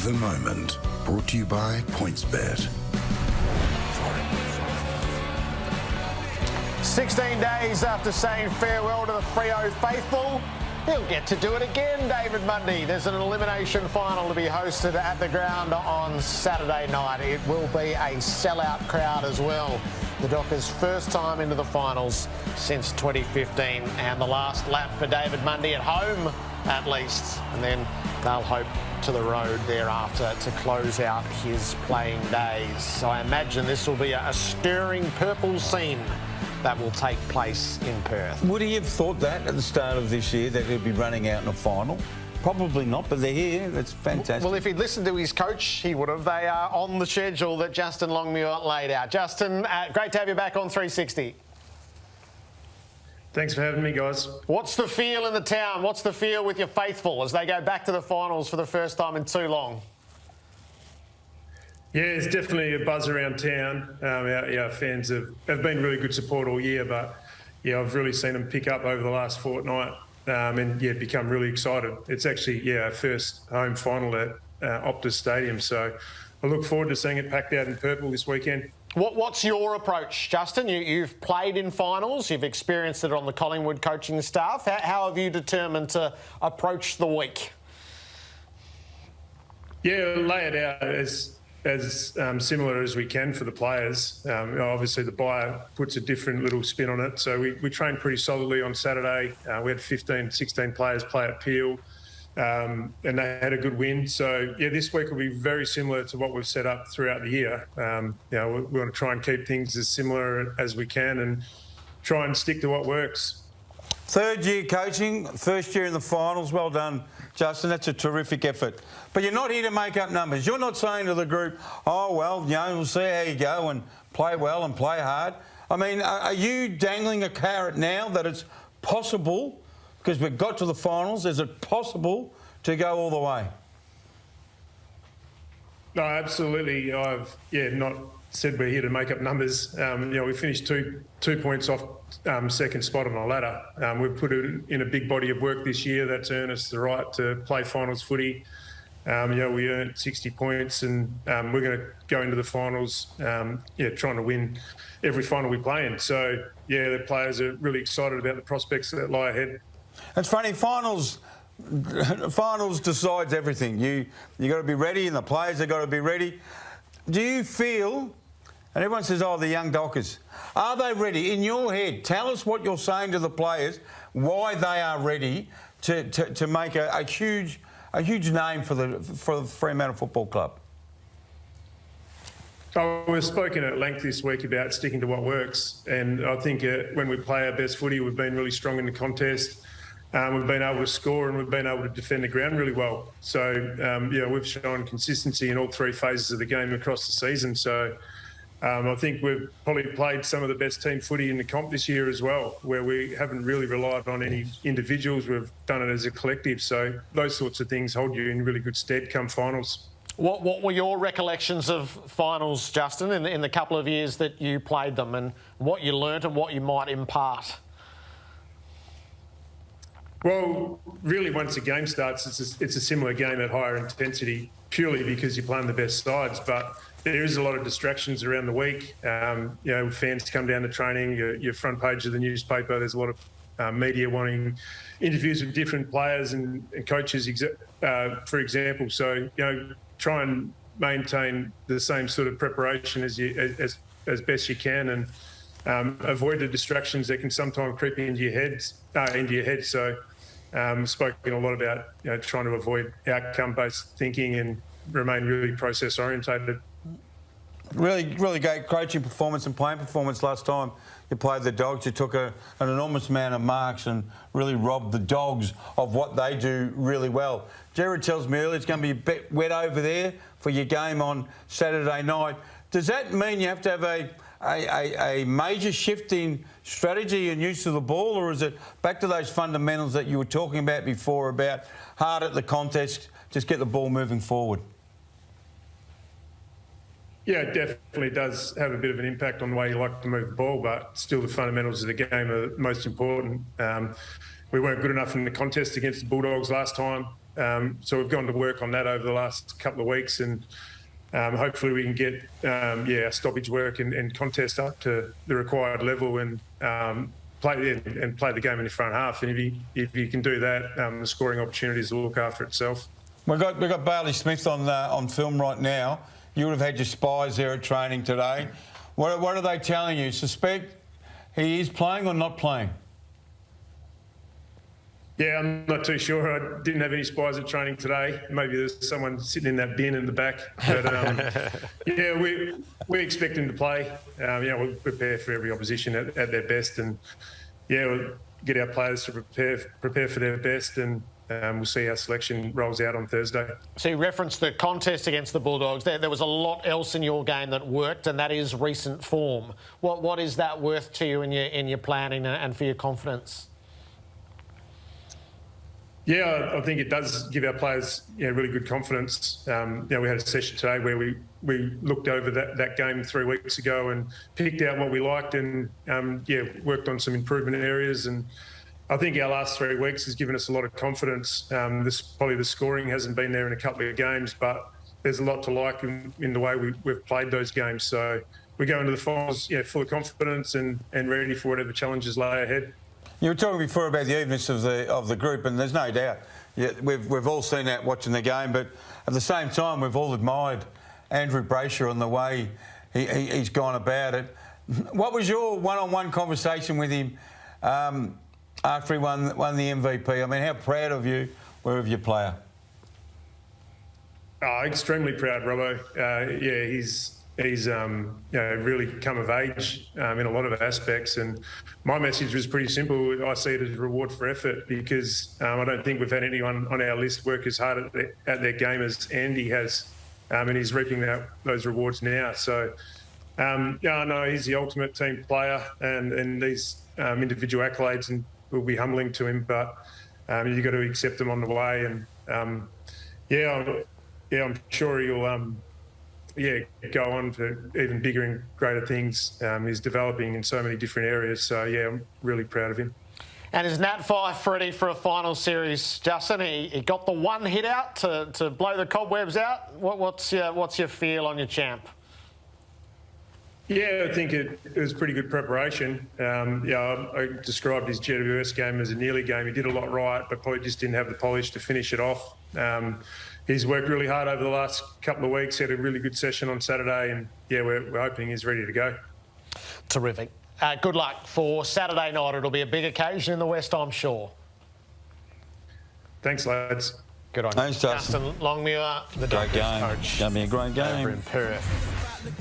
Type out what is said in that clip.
the moment. Brought to you by PointsBet. 16 days after saying farewell to the Freo faithful, he'll get to do it again, David Mundy. There's an elimination final to be hosted at the ground on Saturday night. It will be a sellout crowd as well. The Dockers' first time into the finals since 2015, and the last lap for David Mundy at home, at least. And then they'll hope to the road thereafter to close out his playing days. So I imagine this will be a stirring purple scene that will take place in Perth. Would he have thought that at the start of this year, that he'd be running out in a final? Probably not, but they're here. That's fantastic. Well, if he'd listened to his coach, he would have. They are on the schedule that Justin Longmuir laid out. Justin, great to have you back on 360. Thanks for having me, guys. What's the feel in the town? What's the feel with your faithful as they go back to the finals for the first time in too long? Yeah, it's definitely a buzz around town. Our fans have been really good support all year, but yeah, I've really seen them pick up over the last fortnight and become really excited. It's actually our first home final at Optus Stadium, so I look forward to seeing it packed out in purple this weekend. What's your approach, Justin? You've played in finals, you've experienced it on the Collingwood coaching staff. How have you determined to approach the week? Yeah, lay it out as similar as we can for the players. Obviously, the buyer puts a different little spin on it. So we trained pretty solidly on Saturday. We had 15, 16 players play at Peel, and they had a good win. So, this week will be very similar to what we've set up throughout the year. We want to try and keep things as similar as we can and try and stick to what works. Third year coaching, first year in the finals. Well done, Justin. That's a terrific effort. But you're not here to make up numbers. You're not saying to the group, oh, well, we'll see how you go and play well and play hard. I mean, are you dangling a carrot now that it's possible, because we've got to the finals, is it possible to go all the way? No, absolutely. I've not said we're here to make up numbers. We finished two points off second spot on the ladder. We've put in a big body of work this year that's earned us the right to play finals footy. We earned 60 points, and we're going to go into the finals, trying to win every final we play in. So, the players are really excited about the prospects that lie ahead. It's funny, finals decides everything. You got to be ready, and the players have got to be ready. Do you feel, and everyone says, oh, the young Dockers, are they ready? In your head, tell us what you're saying to the players, why they are ready to make a huge name for the Fremantle Football Club. We've spoken at length this week about sticking to what works, and I think when we play our best footy, we've been really strong in the contest. We've been able to score and we've been able to defend the ground really well. So, we've shown consistency in all three phases of the game across the season. So, I think we've probably played some of the best team footy in the comp this year as well, where we haven't really relied on any individuals. We've done it as a collective. So those sorts of things hold you in really good stead come finals. What were your recollections of finals, Justin, in the couple of years that you played them, and what you learnt and what you might impart? Well, really, once the game starts, it's a similar game at higher intensity, purely because you're playing the best sides. But there is a lot of distractions around the week. Fans come down to training, your front page of the newspaper. There's a lot of media wanting interviews with different players and coaches, for example. So, try and maintain the same sort of preparation as best you can, and avoid the distractions that can sometimes creep into your head. So, spoken a lot about trying to avoid outcome-based thinking and remain really process-orientated. Really, really great coaching performance and playing performance last time you played the Dogs. You took an enormous amount of marks and really robbed the Dogs of what they do really well. Gerard tells me earlier it's going to be a bit wet over there for your game on Saturday night. Does that mean you have to have a major shift in strategy and use of the ball, or is it back to those fundamentals that you were talking about before, about hard at the contest, just get the ball moving forward? Yeah, it definitely does have a bit of an impact on the way you like to move the ball, but still the fundamentals of the game are most important. We weren't good enough in the contest against the Bulldogs last time. So we've gone to work on that over the last couple of weeks, and hopefully we can get our stoppage work and contest up to the required level and play the game in the front half. And if you can do that, the scoring opportunities will look after itself. We've got Bailey Smith on film right now. You would have had your spies there at training today. What are they telling you? Suspect he is playing or not playing? Yeah, I'm not too sure. I didn't have any spies at training today. Maybe there's someone sitting in that bin in the back. But yeah, we expect him to play. We'll prepare for every opposition at their best, and we'll get our players to prepare for their best, and we'll see how selection rolls out on Thursday. So you referenced the contest against the Bulldogs. There was a lot else in your game that worked, and that is recent form. What is that worth to you in your planning and for your confidence? Yeah, I think it does give our players really good confidence. We had a session today where we looked over that game 3 weeks ago and picked out what we liked and worked on some improvement areas. And I think our last 3 weeks has given us a lot of confidence. Probably the scoring hasn't been there in a couple of games, but there's a lot to like in the way we've played those games. So we go into the finals full of confidence and ready for whatever challenges lay ahead. You were talking before about the evenness of the group, and there's no doubt. Yeah, we've all seen that watching the game, but at the same time, we've all admired Andrew Brayshaw and the way he's gone about it. What was your one-on-one conversation with him after he won the MVP? I mean, how proud of you were of your player? Extremely proud, Robbo. He's really come of age in a lot of aspects, and my message was pretty simple. I see it as a reward for effort because I don't think we've had anyone on our list work as hard at their game as Andy has, and he's reaping those rewards now. So, I know he's the ultimate team player, and these individual accolades will be humbling to him, but you've got to accept them on the way. And I'm sure he'll. Go on to even bigger and greater things. He's developing in so many different areas. So, I'm really proud of him. And is Nat Fyfe ready for a final series, Justin? He got the one hit out to blow the cobwebs out. What's your feel on your champ? Yeah, I think it was pretty good preparation. I described his GWS game as a nearly game. He did a lot right, but probably just didn't have the polish to finish it off. He's worked really hard over the last couple of weeks. He had a really good session on Saturday, and we're hoping he's ready to go. Terrific. Good luck for Saturday night. It'll be a big occasion in the West, I'm sure. Thanks, lads. Good on you. Thanks, Justin. Longmuir, the Great Dockers game. coach. Going to be a great game. Over in Perth.